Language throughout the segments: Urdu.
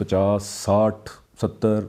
50, 60, 70,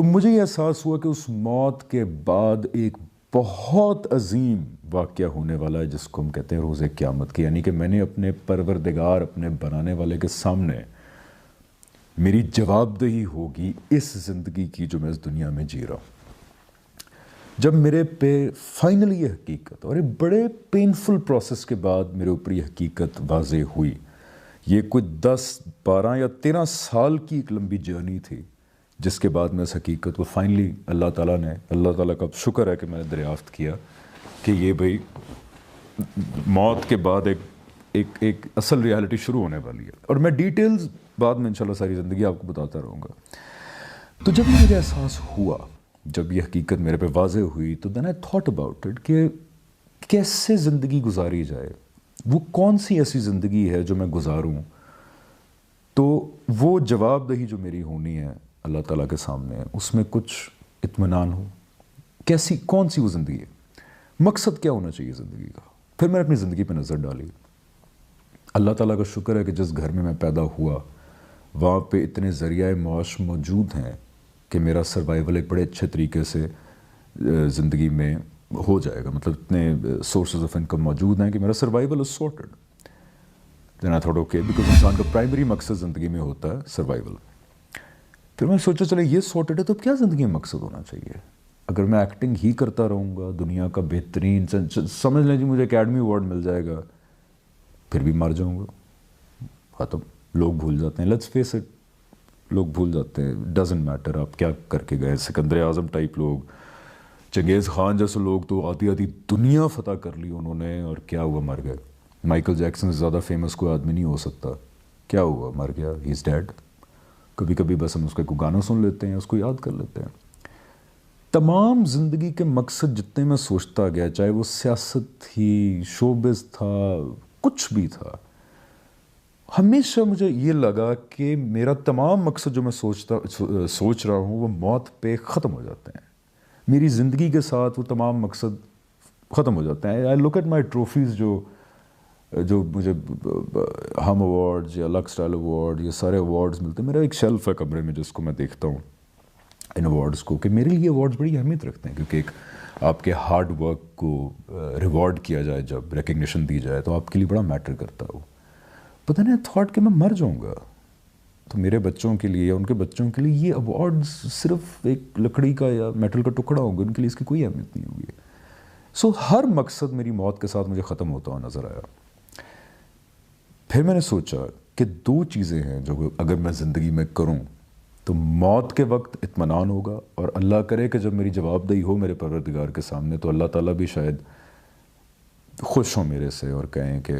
تو مجھے یہ احساس ہوا کہ اس موت کے بعد ایک بہت عظیم واقعہ ہونے والا ہے جس کو ہم کہتے ہیں روز قیامت کی، یعنی کہ میں نے اپنے پروردگار، اپنے بنانے والے کے سامنے میری جواب دہی ہوگی اس زندگی کی جو میں اس دنیا میں جی رہا ہوں۔ جب میرے پہ فائنلی یہ حقیقت، اور ایک بڑے پینفل پروسیس کے بعد میرے اوپر یہ حقیقت واضح ہوئی، یہ کوئی 10 12 یا 13 سال کی ایک لمبی جرنی تھی، جس کے بعد میں اس حقیقت کو فائنلی اللہ تعالیٰ کا شکر ہے کہ میں نے دریافت کیا کہ یہ بھئی موت کے بعد ایک اصل ریالٹی شروع ہونے والی ہے، اور میں ڈیٹیلز بعد میں انشاءاللہ ساری زندگی آپ کو بتاتا رہوں گا۔ تو جب مجھے احساس ہوا، جب یہ حقیقت میرے پہ واضح ہوئی، تو then I thought about it کہ کیسے زندگی گزاری جائے، وہ کون سی ایسی زندگی ہے جو میں گزاروں تو وہ جواب دہی جو میری ہونی ہے اللہ تعالیٰ کے سامنے، اس میں کچھ اطمینان ہو، کون سی وہ زندگی ہے، مقصد کیا ہونا چاہیے زندگی کا۔ پھر میں نے اپنی زندگی پہ نظر ڈالی۔ اللہ تعالیٰ کا شکر ہے کہ جس گھر میں پیدا ہوا وہاں پہ اتنے ذریعہ معاش موجود ہیں کہ میرا سروائیول ایک بڑے اچھے طریقے سے زندگی میں ہو جائے گا، مطلب اتنے سورسز آف انکم موجود ہیں کہ میرا survival is sorted. Then I thought okay, because انسان کا پرائمری مقصد زندگی میں ہوتا ہے سروائیول۔ پھر میں سوچا چلے یہ سارٹڈ ہے تو کیا زندگی میں مقصد ہونا چاہیے؟ اگر میں ایکٹنگ ہی کرتا رہوں گا، دنیا کا بہترین سمجھ لیں جی مجھے اکیڈمی ایوارڈ مل جائے گا، پھر بھی مر جاؤں گا، ختم۔ لوگ بھول جاتے ہیں، لیٹس فیس اٹ، لوگ بھول جاتے ہیں، ڈزنٹ میٹر آپ کیا کر کے گئے۔ سکندر اعظم ٹائپ لوگ، چنگیز خان جیسے لوگ تو آدھی دنیا فتح کر لی انہوں نے، اور کیا ہوا، مر گئے۔ مائیکل جیکسن سے زیادہ فیمس کوئی آدمی نہیں ہو سکتا، کیا ہوا، مر گیا، ہی از ڈیڈ۔ کبھی کبھی بس ہم اس کا کوئی گانا سن لیتے ہیں، اس کو یاد کر لیتے ہیں۔ تمام زندگی کے مقصد جتنے میں سوچتا گیا، چاہے وہ سیاست تھی، شوبز تھا، کچھ بھی تھا، ہمیشہ مجھے یہ لگا کہ میرا تمام مقصد جو میں سوچ رہا ہوں وہ موت پہ ختم ہو جاتے ہیں، میری زندگی کے ساتھ وہ تمام مقصد ختم ہو جاتے ہیں۔ آئی لک ایٹ مائی ٹرافیز جو مجھے ہم ایوارڈز یا لک سٹائل ایوارڈ، یہ سارے ایوارڈز ملتے ہیں، میرا ایک شیلف ہے کمرے میں جس کو میں دیکھتا ہوں ان ایوارڈز کو، کہ میرے لیے ایوارڈز بڑی اہمیت رکھتے ہیں، کیونکہ ایک آپ کے ہارڈ ورک کو ریوارڈ کیا جائے، جب ریکگنیشن دی جائے تو آپ کے لیے بڑا میٹر کرتا ہو۔ پتہ نہیں تھاٹ کہ میں مر جاؤں گا تو میرے بچوں کے لیے یا ان کے بچوں کے لیے یہ ایوارڈز صرف ایک لکڑی کا یا میٹل کا ٹکڑا ہوں گے، ان کے لیے اس کی کوئی اہمیت نہیں ہوگی۔ سو ہر مقصد میری موت کے ساتھ مجھے ختم ہوتا ہوا نظر آیا۔ پھر میں نے سوچا کہ 2 چیزیں ہیں جو اگر میں زندگی میں کروں تو موت کے وقت اطمینان ہوگا، اور اللہ کرے کہ جب میری جواب دہی ہو میرے پروردگار کے سامنے تو اللہ تعالیٰ بھی شاید خوش ہوں میرے سے اور کہیں کہ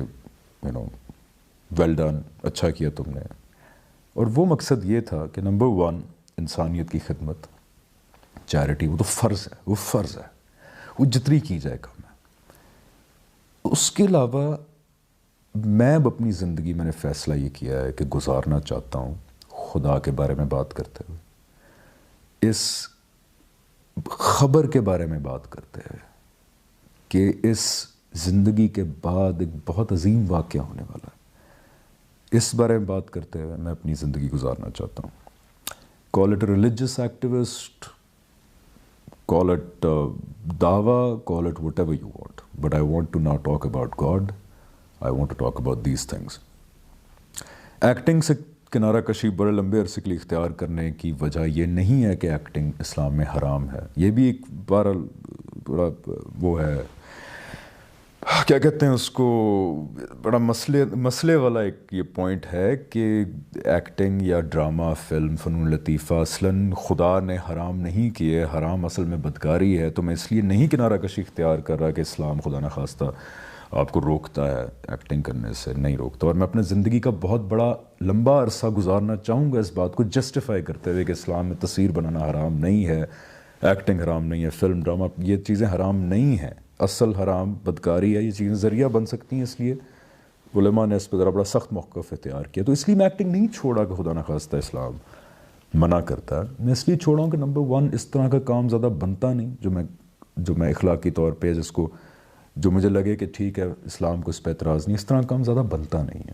ویل ڈن، اچھا کیا تم نے۔ اور وہ مقصد یہ تھا کہ نمبر 1 انسانیت کی خدمت، چیریٹی، وہ تو فرض ہے، وہ جتنی کی جائے کم ہے۔ اس کے علاوہ میں اب اپنی زندگی میں نے فیصلہ یہ کیا ہے کہ گزارنا چاہتا ہوں خدا کے بارے میں بات کرتے ہوئے، اس خبر کے بارے میں بات کرتے ہوئے کہ اس زندگی کے بعد ایک بہت عظیم واقعہ ہونے والا ہے، اس بارے میں بات کرتے ہوئے میں اپنی زندگی گزارنا چاہتا ہوں۔ Call it religious activist, call it دعویٰ، call it whatever you want, but I want to not talk about God, I want to talk about these things. Acting سے کنارہ کشی بڑے لمبے عرصے کے لیے اختیار کرنے کی وجہ یہ نہیں ہے کہ ایکٹنگ اسلام میں حرام ہے، یہ بھی ایک بڑا وہ ہے، کیا کہتے ہیں اس کو، بڑا مسئلے والا ایک یہ پوائنٹ ہے کہ ایکٹنگ یا ڈرامہ، فلم، فنون لطیفہ اصلاً خدا نے حرام نہیں کیے، حرام اصل میں بدکاری ہے، تو میں اس لیے نہیں کنارہ کشی اختیار کر رہا کہ اسلام خدا نخواستہ آپ کو روکتا ہے ایکٹنگ کرنے سے، نہیں روکتا۔ اور میں اپنے زندگی کا بہت بڑا لمبا عرصہ گزارنا چاہوں گا اس بات کو جسٹیفائی کرتے ہوئے کہ اسلام میں تصویر بنانا حرام نہیں ہے، ایکٹنگ حرام نہیں ہے، فلم، ڈرامہ، یہ چیزیں حرام نہیں ہیں، اصل حرام بدکاری ہے، یہ چیزیں ذریعہ بن سکتی ہیں، اس لیے علماء نے اس پہ ذرا بڑا سخت موقف اختیار کیا۔ تو اس لیے میں ایکٹنگ نہیں چھوڑا کہ خدا نخواستہ اسلام منع کرتا ہے، میں اس لیے چھوڑا ہوں کہ نمبر 1 اس طرح کا کام زیادہ بنتا نہیں جو میں اخلاقی طور پہ جس کو جو مجھے لگے کہ ٹھیک ہے اسلام کو اس پہ اعتراض نہیں، اس طرح کام زیادہ بنتا نہیں ہے۔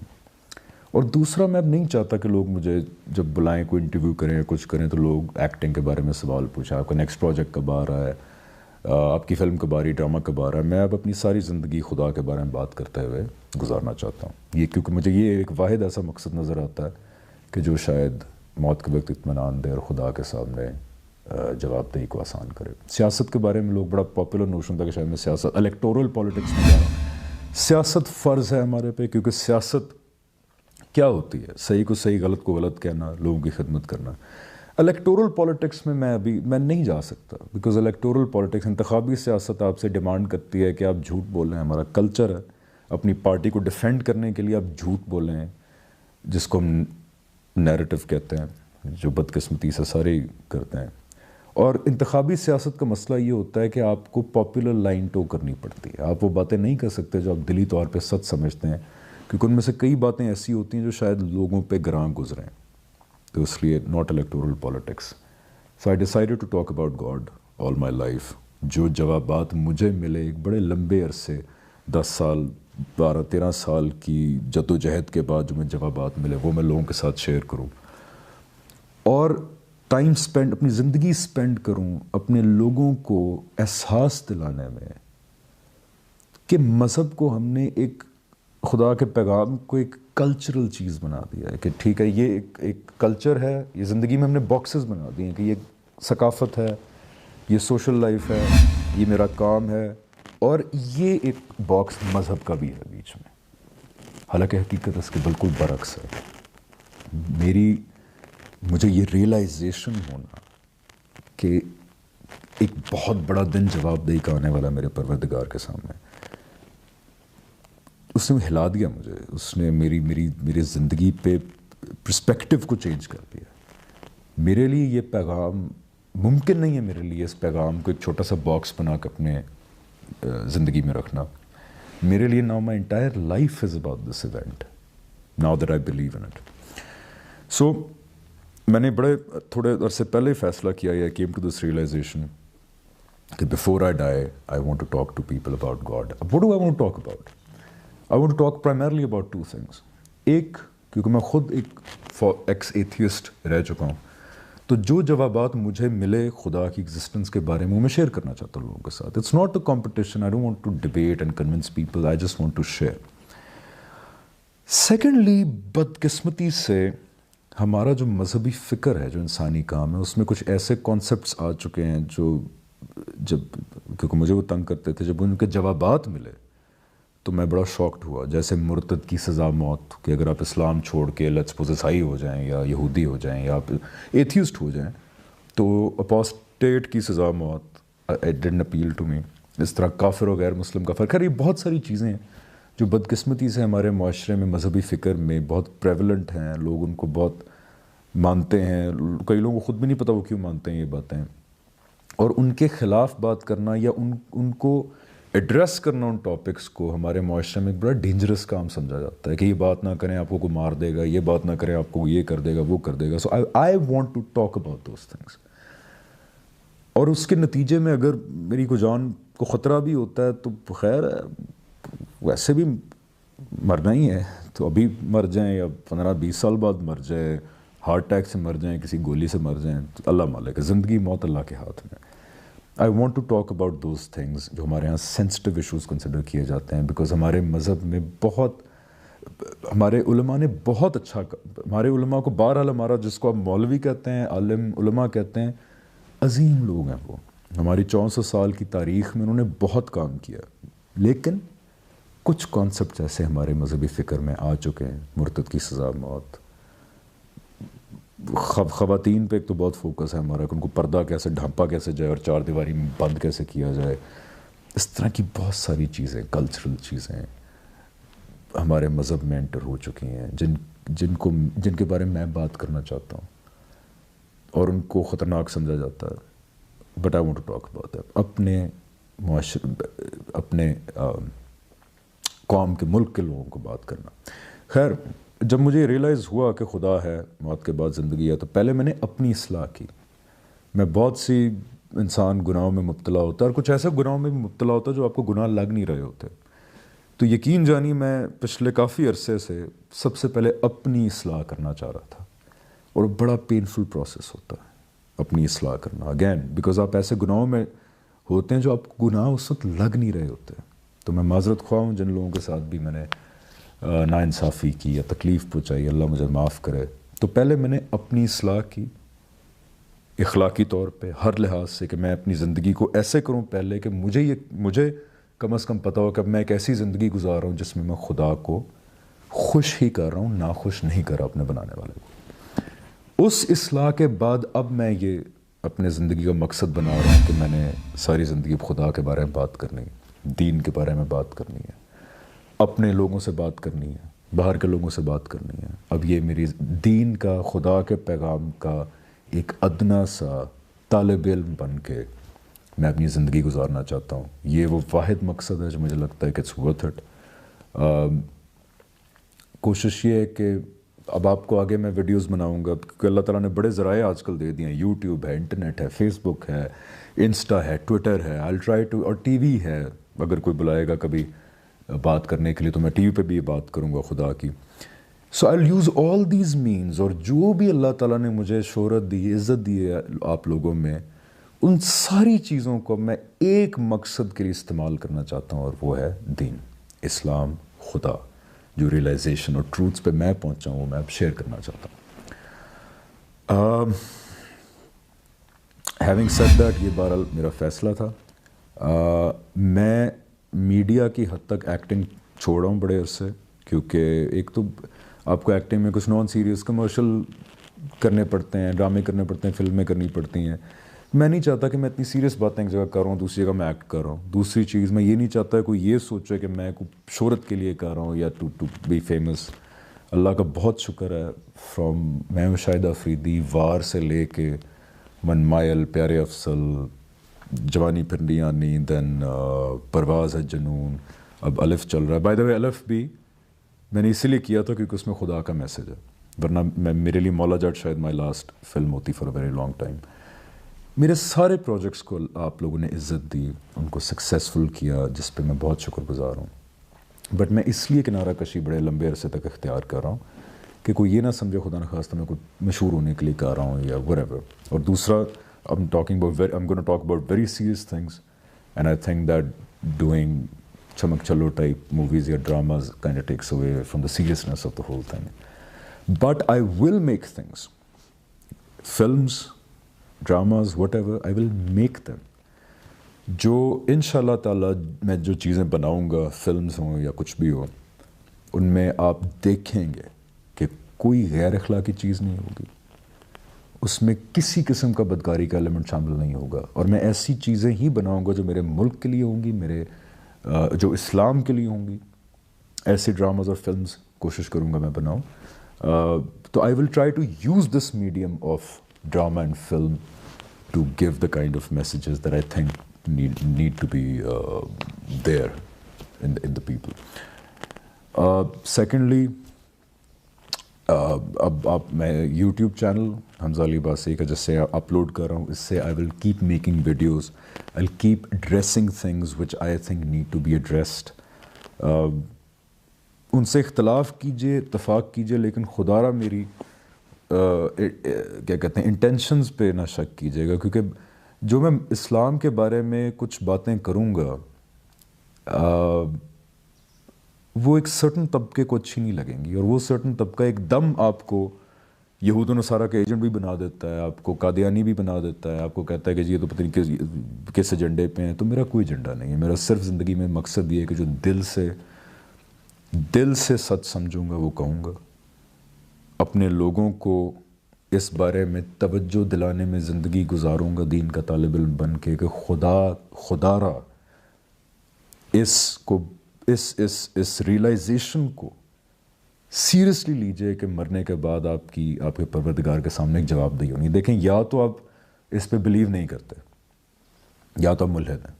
اور دوسرا میں اب نہیں چاہتا کہ لوگ مجھے جب بلائیں کوئی انٹرویو کریں یا کچھ کریں تو لوگ ایکٹنگ کے بارے میں سوال پوچھیں، آپ کا نیکسٹ پروجیکٹ کب آ رہا ہے، آپ کی فلم کب آ رہی، ڈرامہ کب آ رہا ہے. میں اب اپنی ساری زندگی خدا کے بارے میں بات کرتے ہوئے گزارنا چاہتا ہوں یہ، کیونکہ مجھے یہ ایک واحد ایسا مقصد نظر آتا ہے کہ جو شاید موت کے وقت اطمینان دے اور خدا کے سامنے جواب دہی کو آسان کرے. سیاست کے بارے میں لوگ بڑا پاپولر نوشن تھا کہ شاید میں سیاست الیکٹورل پالیٹکس میں جا رہا ہوں. سیاست فرض ہے ہمارے پہ، کیونکہ سیاست کیا ہوتی ہے؟ صحیح کو صحیح، غلط کو غلط کہنا، لوگوں کی خدمت کرنا. الیکٹورل پالیٹکس میں میں نہیں جا سکتا، بیکاز الیکٹورل پالیٹکس، انتخابی سیاست آپ سے ڈیمانڈ کرتی ہے کہ آپ جھوٹ بولیں. ہمارا کلچر ہے اپنی پارٹی کو ڈیفینڈ کرنے کے لیے آپ جھوٹ بولیں، جس کو ہم نیریٹو کہتے ہیں، جو بدقسمتی سے سارے کرتے ہیں. اور انتخابی سیاست کا مسئلہ یہ ہوتا ہے کہ آپ کو پاپولر لائن ٹو کرنی پڑتی ہے. آپ وہ باتیں نہیں کر سکتے جو آپ دلی طور پہ سچ سمجھتے ہیں، کیونکہ ان میں سے کئی باتیں ایسی ہوتی ہیں جو شاید لوگوں پہ گراں گزریں. تو اس لیے not electoral politics. So I decided to talk about God all my life. جو جوابات مجھے ملے ایک بڑے لمبے عرصے، 10 سال 12-13 سال کی جد و جہد کے بعد جو مجھے جوابات ملے، وہ میں لوگوں کے ساتھ شیئر کروں اور ٹائم سپینڈ، اپنی زندگی سپینڈ کروں اپنے لوگوں کو احساس دلانے میں کہ مذہب کو ہم نے ایک خدا کے پیغام کو ایک کلچرل چیز بنا دیا ہے. کہ ٹھیک ہے یہ ایک کلچر ہے، یہ زندگی میں ہم نے باکسز بنا دیے ہیں کہ یہ ثقافت ہے، یہ سوشل لائف ہے، یہ میرا کام ہے، اور یہ ایک باکس مذہب کا بھی ہے بیچ میں. حالانکہ حقیقت اس کے بالکل برعکس ہے. مجھے یہ ریئلائزیشن ہونا کہ ایک بہت بڑا دن جواب دہی کا آنے والا میرے پروردگار کے سامنے، اس نے ہلا دیا مجھے. اس نے میری زندگی پہ پرسپیکٹیو کو چینج کر دیا. میرے لیے یہ پیغام ممکن نہیں ہے، میرے لیے اس پیغام کو ایک چھوٹا سا باکس بنا کے اپنے زندگی میں رکھنا. میرے لیے now my entire life is about this event, now that I believe in it. So میں نے تھوڑے عرصے پہلے فیصلہ کیا، یا کیم ٹو دس ریئلائزیشن کہ before I die I want to talk to people about God. What do I want to talk about? I want to talk primarily about two things. ایک، کیونکہ میں خود ایک ایکس ایتھیسٹ رہ چکا ہوں، تو جو جوابات مجھے ملے خدا کی ایگزسٹنس کے بارے میں میں شیئر کرنا چاہتا ہوں لوگوں کے ساتھ. It's not a competition. I don't want to debate and convince people, I just want to share. Secondly, بدقسمتی سے ہمارا جو مذہبی فکر ہے، جو انسانی کام ہے، اس میں کچھ ایسے کانسیپٹس آ چکے ہیں جو کیونکہ مجھے وہ تنگ کرتے تھے، جب ان کے جوابات ملے تو میں بڑا شاکڈ ہوا. جیسے مرتد کی سزا موت، کہ اگر آپ اسلام چھوڑ کے لیٹس سپوز عیسائی ہو جائیں یا یہودی ہو جائیں یا آپ ایتھیسٹ ہو جائیں تو اپوسٹیٹ کی سزا موت. It didn't appeal to me. اس طرح کافر و غیر مسلم کا فرق. خیر یہ بہت ساری چیزیں ہیں جو بدقسمتی سے ہمارے معاشرے میں مذہبی فکر میں بہت پریولنٹ ہیں. لوگ ان کو بہت مانتے ہیں. کئی لوگوں کو خود بھی نہیں پتہ وہ کیوں مانتے ہیں یہ باتیں، اور ان کے خلاف بات کرنا یا ان کو ایڈریس کرنا، ان ٹاپکس کو، ہمارے معاشرے میں ایک بڑا ڈینجرس کام سمجھا جاتا ہے کہ یہ بات نہ کریں آپ کو مار دے گا، یہ بات نہ کریں آپ کو یہ کر دے گا، وہ کر دے گا. So I want to talk about those things. اور اس کے نتیجے میں اگر میری کو جان کو خطرہ بھی ہوتا ہے تو خیر ویسے بھی مرنا ہی ہے، تو ابھی مر جائیں یا 15-20 سال بعد مر جائیں، ہارٹ اٹیک سے مر جائیں، کسی گولی سے مر جائیں، تو اللہ مالک ہے. زندگی موت اللہ کے ہاتھ میں. I want to talk about those things جو ہمارے یہاں سینسٹیو ایشوز کنسیڈر کیے جاتے ہیں، بیکاز ہمارے مذہب میں ہمارے علماء نے بہت اچھا، ہمارے علماء کو بہرحال ہمارا جس کو آپ مولوی کہتے ہیں، عالم علماء کہتے ہیں، عظیم لوگ ہیں وہ. ہماری 400 سال کی تاریخ میں انہوں نے بہت کام کیا. لیکن کچھ کانسیپٹ ایسے ہمارے مذہبی فکر میں آ چکے ہیں، مرتد کی سزا موت. خواتین پہ ایک تو بہت فوکس ہے ہمارا کہ ان کو پردہ کیسے ڈھانپا کیسے جائے اور 4 دیواری میں بند کیسے کیا جائے. اس طرح کی بہت ساری چیزیں، کلچرل چیزیں ہمارے مذہب میں انٹر ہو چکی ہیں، جن کے بارے میں بات کرنا چاہتا ہوں اور ان کو خطرناک سمجھا جاتا ہے. But I want to talk about that. اپنے معاشرے، اپنے قوم کے، ملک کے لوگوں کو بات کرنا. خیر جب مجھے ریئلائز ہوا کہ خدا ہے، موت کے بعد زندگی ہے، تو پہلے میں نے اپنی اصلاح کی. میں بہت سی انسان گناہوں میں مبتلا ہوتا ہے، اور کچھ ایسے گناہوں میں بھی مبتلا ہوتا ہے جو آپ کو گناہ لگ نہیں رہے ہوتے. تو یقین جانی میں پچھلے کافی عرصے سے سب سے پہلے اپنی اصلاح کرنا چاہ رہا تھا، اور بڑا پینفل پروسیس ہوتا ہے اپنی اصلاح کرنا، اگین بیکاز آپ ایسے گناہوں میں ہوتے ہیں جو آپ کو گناہ اس وقت لگ نہیں رہے ہوتے. تو میں معذرت خواہ ہوں جن لوگوں کے ساتھ بھی میں نے ناانصافی کی یا تکلیف پہنچائی، اللہ مجھے معاف کرے. تو پہلے میں نے اپنی اصلاح کی اخلاقی طور پہ، ہر لحاظ سے، کہ میں اپنی زندگی کو ایسے کروں پہلے کہ مجھے کم از کم پتہ ہو کہ میں ایک ایسی زندگی گزار رہا ہوں جس میں خدا کو خوش ہی کر رہا ہوں، ناخوش نہیں کر رہا اپنے بنانے والے کو. اس اصلاح کے بعد اب میں یہ اپنے زندگی کا مقصد بنا رہا ہوں کہ میں نے ساری زندگی خدا کے بارے میں بات کرنی ہے، دین کے بارے میں بات کرنی ہے، اپنے لوگوں سے بات کرنی ہے، باہر کے لوگوں سے بات کرنی ہے. اب یہ میری دین کا، خدا کے پیغام کا ایک ادنا سا طالب علم بن کے میں اپنی زندگی گزارنا چاہتا ہوں. یہ وہ واحد مقصد ہے جو مجھے لگتا ہے کہ اٹس ورتھ اٹ. کوشش یہ ہے کہ اب آپ کو آگے میں ویڈیوز بناؤں گا، کیونکہ اللہ تعالیٰ نے بڑے ذرائع آج کل دے دیے ہیں. یوٹیوب ہے، انٹرنیٹ ہے، فیس بک ہے، انسٹا ہے، ٹویٹر ہے، آئی ٹرائی ٹو، اور ٹی وی ہے. اگر کوئی بلائے گا کبھی بات کرنے کے لیے تو میں ٹی وی پہ بھی یہ بات کروں گا خدا کی. So I will use all these means, اور جو بھی اللہ تعالیٰ نے مجھے شہرت دی، عزت دی ہے آپ لوگوں میں، ان ساری چیزوں کو میں ایک مقصد کے لیے استعمال کرنا چاہتا ہوں، اور وہ ہے دین، اسلام، خدا. جو ریئلائزیشن اور ٹروتس پہ میں پہنچا ہوں وہ میں اب شیئر کرنا چاہتا ہوں. ہیونگ سیڈ دیٹ، یہ بہرحال میرا فیصلہ تھا. میں میڈیا کی حد تک ایکٹنگ چھوڑ رہا ہوں بڑے عرصے، کیونکہ ایک تو آپ کو ایکٹنگ میں کچھ نان سیریس کمرشل کرنے پڑتے ہیں، ڈرامے کرنے پڑتے ہیں، فلمیں کرنی پڑتی ہیں. میں نہیں چاہتا کہ میں اتنی سیریس باتیں ایک جگہ کر رہا ہوں، دوسری جگہ میں ایکٹ کر رہا ہوں. دوسری چیز میں یہ نہیں چاہتا کوئی یہ سوچے کہ میں کوئی شہرت کے لیے کر رہا ہوں یا ٹو بی فیمس. اللہ کا بہت شکر ہے، فرام میں شاہد آفریدی، وار سے لے کے من مائل، پیارے افضل، جوانی پھرنی آنی، دین پرواز ہے جنون، اب الف چل رہا ہے. بائی دا وے الف بھی میں نے اسی لیے کیا تھا کیونکہ اس میں خدا کا میسج ہے، ورنہ میرے لیے مولا جٹ شاید مائی لاسٹ فلم ہوتی for a very long time. میرے سارے پروجیکٹس کو آپ لوگوں نے عزت دی، ان کو سکسیزفل کیا، جس پہ میں بہت شکر گزار ہوں. بٹ میں اس لیے کنارہ کشی بڑے لمبے عرصے تک اختیار کر رہا ہوں کہ کوئی یہ نہ سمجھے خدا نخواستہ میں کوئی مشہور ہونے کے لیے کر رہا ہوں یا whatever. اور دوسرا I'm going to talk about very serious things, and I think that doing chamak chalo type movies or dramas kind of takes away from the seriousness of the whole thing. But I will make things, films, dramas, whatever, I will make them. جو انشاءاللہ تعالیٰ میں جو چیزیں بناؤں گا، فلمز ہوں یا کچھ بھی ہو، ان میں آپ دیکھیں گے کہ کوئی غیر اخلاقی چیز نہیں ہوگی، اس میں کسی قسم کا بدکاری کا ایلیمنٹ شامل نہیں ہوگا. اور میں ایسی چیزیں ہی بناؤں گا جو میرے ملک کے لیے ہوں گی، میرے جو اسلام کے لیے ہوں گی. ایسے ڈراماز اور فلمز کوشش کروں گا میں بناؤں. تو I will try to use this medium of drama and film to give the kind of messages that I think need to be there in the people. Secondly, اب میں یوٹیوب چینل حمزہ علی عباسی کا جس سے اپلوڈ کر رہا ہوں، اس سے I will keep making videos. I'll keep addressing things which I think need to be addressed. ان سے اختلاف کیجئے، اتفاق کیجئے، لیکن خدا را میری کیا کہتے ہیں انٹینشنز پہ نہ شک کیجئے گا، کیونکہ جو میں اسلام کے بارے میں کچھ باتیں کروں گا وہ ایک سرٹن طبقے کو اچھی نہیں لگیں گی، اور وہ سرٹن طبقہ ایک دم آپ کو یہود و نصارہ کا ایجنٹ بھی بنا دیتا ہے، آپ کو قادیانی بھی بنا دیتا ہے، آپ کو کہتا ہے کہ جی یہ تو پتہ نہیں کس ایجنڈے پہ ہیں. تو میرا کوئی ایجنڈا نہیں ہے. میرا صرف زندگی میں مقصد یہ ہے کہ جو دل سے سچ سمجھوں گا وہ کہوں گا، اپنے لوگوں کو اس بارے میں توجہ دلانے میں زندگی گزاروں گا دین کا طالب علم بن کے کہ خدا را اس ریئلائزیشن کو سیریسلی لیجئے کہ مرنے کے بعد آپ کے پروردگار کے سامنے ایک جواب دہی ہونی. دیکھیں، یا تو آپ اس پہ بلیو نہیں کرتے یا تو آپ ملحد ہیں،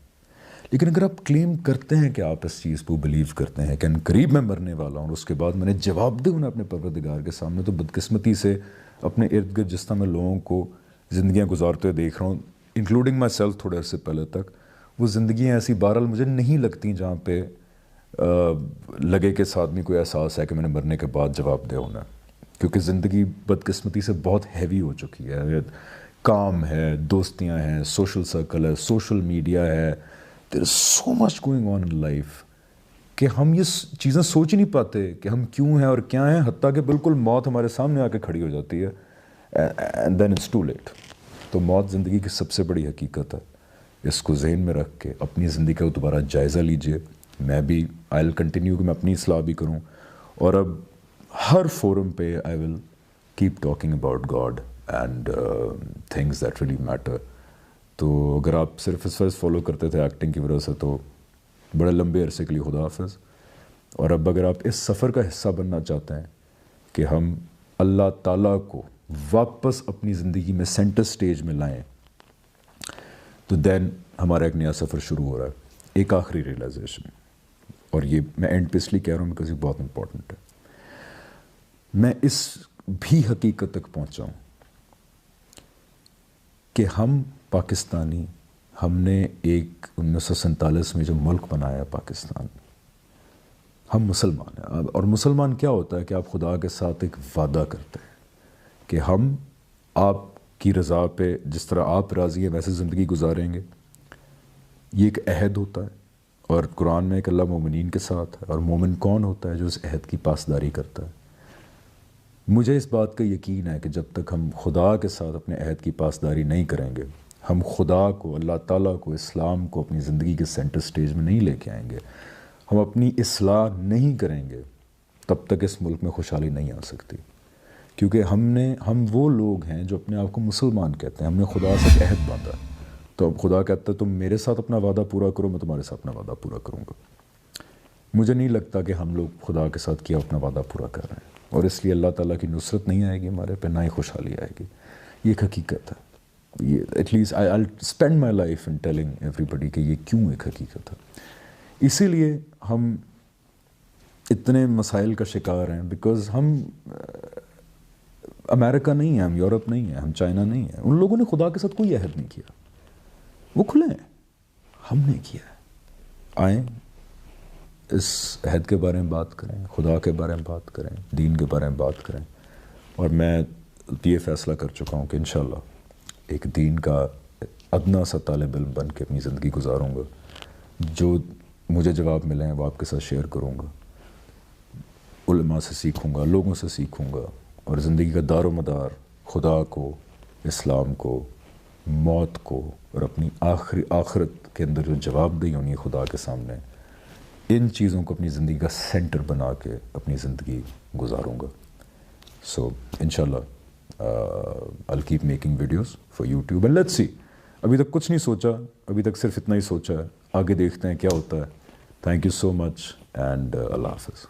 لیکن اگر آپ کلیم کرتے ہیں کہ آپ اس چیز کو بلیو کرتے ہیں کہ ان قریب میں مرنے والا ہوں اور اس کے بعد میں نے جواب دے انہیں اپنے پروردگار کے سامنے، تو بدقسمتی سے اپنے ارد گرد جس طرح میں لوگوں کو زندگیاں گزارتے ہوئے دیکھ رہا ہوں، انکلوڈنگ مائی سیلف تھوڑے عرصے پہلے تک، وہ زندگیاں ایسی بہرحال مجھے نہیں لگتی جہاں پہ لگے کہ اس آدمی کو احساس ہے کہ میں نے مرنے کے بعد جواب دہ ہونا ہے، کیونکہ زندگی بدقسمتی سے بہت ہیوی ہو چکی ہے. کام ہے، دوستیاں ہیں، سوشل سرکل ہے، سوشل میڈیا ہے، دیر از سو much going on in life کہ ہم یہ چیزیں سوچ ہی نہیں پاتے کہ ہم کیوں ہیں اور کیا ہیں، حتیٰ کہ بالکل موت ہمارے سامنے آ کے کھڑی ہو جاتی ہے and then it's too late. تو موت زندگی کی سب سے بڑی حقیقت ہے. اس کو ذہن میں رکھ کے اپنی زندگی کا دوبارہ جائزہ لیجئے. میں بھی آئی ول کنٹینیو کہ میں اپنی اصلاح بھی کروں، اور اب ہر فورم پہ I will keep talking about God and things that really matter. تو اگر آپ صرف اس وجہ فالو کرتے تھے ایکٹنگ کی وجہ سے تو بڑے لمبے عرصے کے لیے خدا حافظ. اور اب اگر آپ اس سفر کا حصہ بننا چاہتے ہیں کہ ہم اللہ تعالیٰ کو واپس اپنی زندگی میں سینٹر سٹیج میں لائیں، تو دین ہمارا ایک نیا سفر شروع ہو رہا ہے. ایک آخری ریئلائزیشن، اور یہ میں اینڈ پہ اس لیے کہہ رہا ہوں بیکاز یہ بہت امپورٹنٹ ہے. میں اس بھی حقیقت تک پہنچا ہوں کہ ہم پاکستانی، ہم نے ایک 1947 میں جو ملک بنایا پاکستان، ہم مسلمان ہیں. اور مسلمان کیا ہوتا ہے کہ آپ خدا کے ساتھ ایک وعدہ کرتے ہیں کہ ہم آپ کی رضا پہ جس طرح آپ راضی ہیں ویسے زندگی گزاریں گے. یہ ایک عہد ہوتا ہے، اور قرآن میں ایک اللہ مومنین کے ساتھ ہے. اور مومن کون ہوتا ہے؟ جو اس عہد کی پاسداری کرتا ہے. مجھے اس بات کا یقین ہے کہ جب تک ہم خدا کے ساتھ اپنے عہد کی پاسداری نہیں کریں گے، ہم خدا کو، اللہ تعالیٰ کو، اسلام کو اپنی زندگی کے سینٹر سٹیج میں نہیں لے کے آئیں گے، ہم اپنی اصلاح نہیں کریں گے، تب تک اس ملک میں خوشحالی نہیں آ سکتی. کیونکہ ہم وہ لوگ ہیں جو اپنے آپ کو مسلمان کہتے ہیں. ہم نے خدا سے عہد باندھا، تو اب خدا کہتا ہے تم میرے ساتھ اپنا وعدہ پورا کرو، میں تمہارے ساتھ اپنا وعدہ پورا کروں گا. مجھے نہیں لگتا کہ ہم لوگ خدا کے ساتھ کیا اپنا وعدہ پورا کر رہے ہیں، اور اس لیے اللہ تعالیٰ کی نصرت نہیں آئے گی ہمارے پہ، نہ ہی خوشحالی آئے گی. یہ ایک حقیقت ہے. یہ at least I spend my life in telling everybody کہ یہ کیوں ایک حقیقت ہے. اسی لیے ہم اتنے مسائل کا شکار ہیں، بیکاز ہم امریکہ نہیں ہیں، ہم یورپ نہیں ہیں، ہم چائنا نہیں ہیں. ان لوگوں نے خدا کے ساتھ کوئی عہد نہیں کیا، وہ کھلے ہیں. ہم نے کیا ہے. آئیں اس عہد کے بارے میں بات کریں، خدا کے بارے میں بات کریں، دین کے بارے میں بات کریں. اور میں یہ فیصلہ کر چکا ہوں کہ انشاءاللہ ایک دین کا ادنا سا طالب علم بن کے اپنی زندگی گزاروں گا. جو مجھے جواب ملے ہیں وہ آپ کے ساتھ شیئر کروں گا. علماء سے سیکھوں گا، لوگوں سے سیکھوں گا، اور زندگی کا دار و مدار خدا کو، اسلام کو، موت کو، اور اپنی آخرت کے اندر جو جواب دہی ہونی ہے خدا کے سامنے، ان چیزوں کو اپنی زندگی کا سینٹر بنا کے اپنی زندگی گزاروں گا. سو انشاءاللہ I'll keep making videos for YouTube and let's see. ابھی تک کچھ نہیں سوچا، ابھی تک صرف اتنا ہی سوچا ہے. آگے دیکھتے ہیں کیا ہوتا ہے. Thank you so much and اللہ حافظ.